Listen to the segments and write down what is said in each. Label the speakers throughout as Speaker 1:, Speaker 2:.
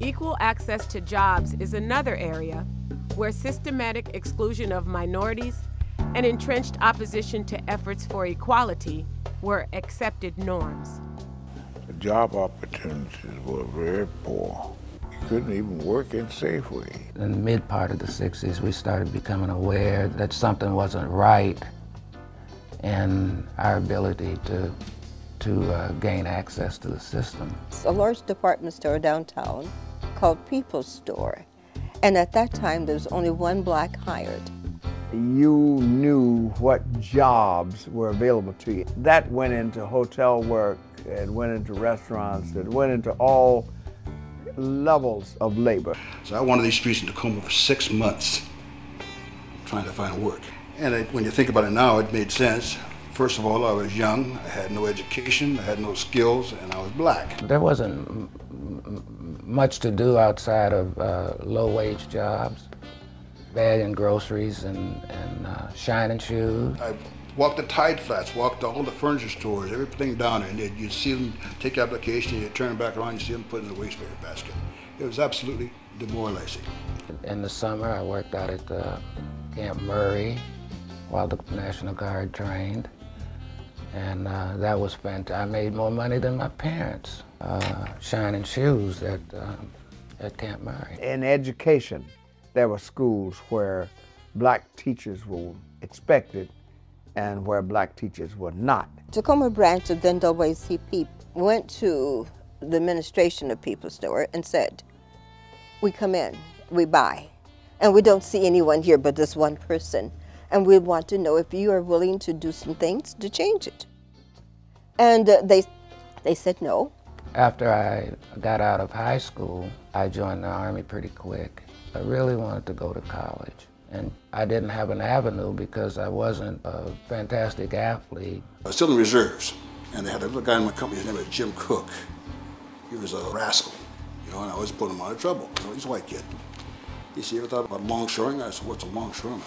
Speaker 1: Equal access to jobs is another area where systematic exclusion of minorities and entrenched opposition to efforts for equality were accepted norms.
Speaker 2: The job opportunities were very poor. You couldn't even work in Safeway.
Speaker 3: In the mid part of the 60s, we started becoming aware that something wasn't right in our ability to gain access to the system.
Speaker 4: A large department store downtown called People's Store, and at that time there was only one black hired.
Speaker 5: You knew what jobs were available to you. That went into hotel work, it went into restaurants, it went into all levels of labor.
Speaker 6: So I wandered these streets in Tacoma for 6 months trying to find work. And when you think about it now, it made sense. First of all, I was young, I had no education, I had no skills, and I was black.
Speaker 3: There wasn't much to do outside of low-wage jobs, bagging groceries and shining shoes.
Speaker 6: I walked the Tide Flats, walked all the furniture stores, everything down there, and you'd see them take application, you'd turn back around, you see them put in the wastepaper basket. It was absolutely demoralizing.
Speaker 3: In the summer, I worked out at Camp Murray while the National Guard trained. And that was fantastic. I made more money than my parents shining shoes at Camp Murray.
Speaker 5: In education, there were schools where black teachers were expected and where black teachers were not.
Speaker 4: Tacoma branch of the NAACP went to the administration of People's Store and said, we come in, we buy, and we don't see anyone here but this one person. And we want to know if you are willing to do some things to change it. And they said no.
Speaker 3: After I got out of high school, I joined the Army pretty quick. I really wanted to go to college. And I didn't have an avenue because I wasn't a fantastic athlete.
Speaker 6: I was still in reserves, and they had a little guy in my company, his name was Jim Cook. He was a rascal, and I always put him out of trouble. So he's a white kid. He said, you ever thought about longshoring? I said, what's a longshoreman?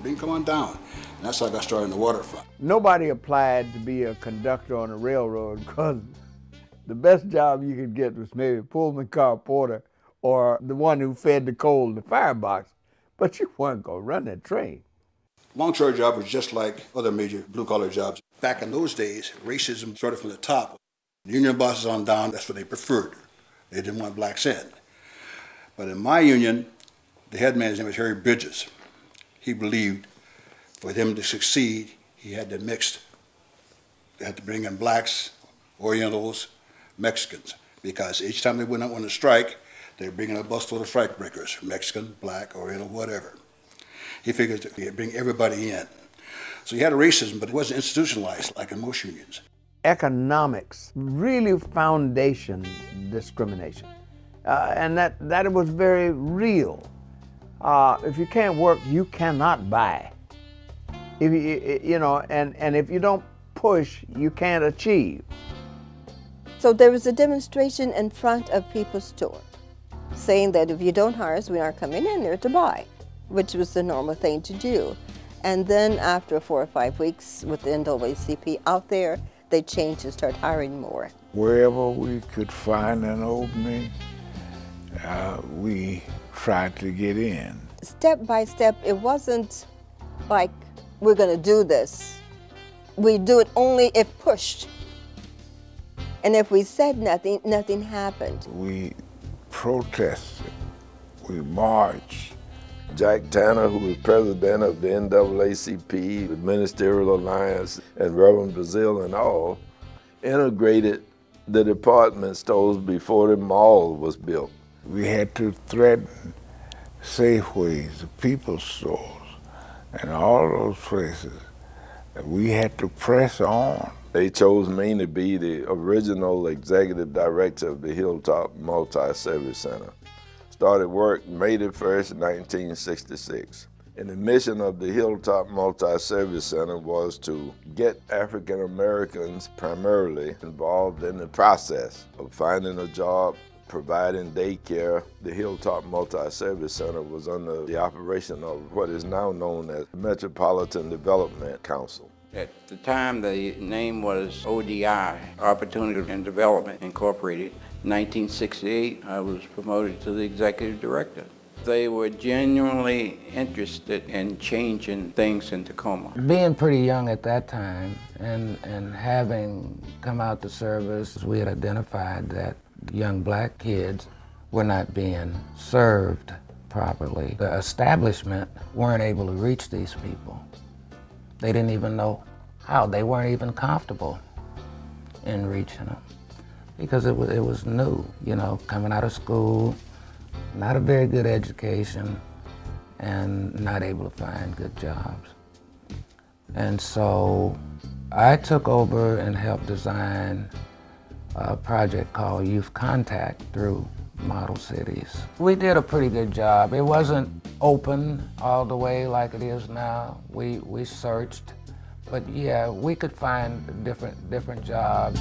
Speaker 6: Bing, come on down. And that's how I got started in the waterfront.
Speaker 5: Nobody applied to be a conductor on a railroad because the best job you could get was maybe a Pullman car porter or the one who fed the coal in the firebox, but you weren't going to run that train.
Speaker 6: Longshore job was just like other major blue-collar jobs. Back in those days, racism started from the top. The union bosses on down, that's what they preferred. They didn't want blacks in. But in my union, the head man's name was Harry Bridges. He believed for them to succeed, he had to mix. They had to bring in blacks, Orientals, Mexicans, because each time they went out on a strike, they were bringing a bus full of strike breakers, Mexican, black, Oriental, whatever. He figured he'd bring everybody in. So he had a racism, but it wasn't institutionalized like in most unions.
Speaker 5: Economics, really foundation discrimination, and that it was very real. If you can't work, you cannot buy. If and if you don't push, you can't achieve.
Speaker 4: So there was a demonstration in front of People's Store saying that if you don't hire us, we aren't coming in there to buy, which was the normal thing to do. And then after 4 or 5 weeks with the NAACP out there, they changed and started hiring more.
Speaker 2: Wherever we could find an opening, we tried to get in.
Speaker 4: Step by step, it wasn't like we're going to do this. We do it only if pushed. And if we said nothing, nothing happened.
Speaker 2: We protested, we marched.
Speaker 7: Jack Tanner, who was president of the NAACP, the Ministerial Alliance, and Reverend Brazil and all, integrated the department stores before the mall was built.
Speaker 2: We had to threaten Safeways, the People's Stores, and all those places. We had to press on.
Speaker 7: They chose me to be the original executive director of the Hilltop Multi-Service Center. Started work May 1st, 1966. And the mission of the Hilltop Multi-Service Center was to get African Americans primarily involved in the process of finding a job, providing daycare. The Hilltop Multi-Service Center was under the operation of what is now known as the Metropolitan Development Council.
Speaker 8: At the time, the name was ODI, Opportunity and Development Incorporated. In 1968, I was promoted to the executive director. They were genuinely interested in changing things in Tacoma.
Speaker 3: Being pretty young at that time and having come out to service, we had identified that young black kids were not being served properly. The establishment weren't able to reach these people. They didn't even know how. They weren't even comfortable in reaching them because it was new, you know, coming out of school, not a very good education, and not able to find good jobs. And so I took over and helped design a project called Youth Contact through Model Cities. We did a pretty good job. It wasn't open all the way like it is now. We searched, but yeah, we could find different jobs.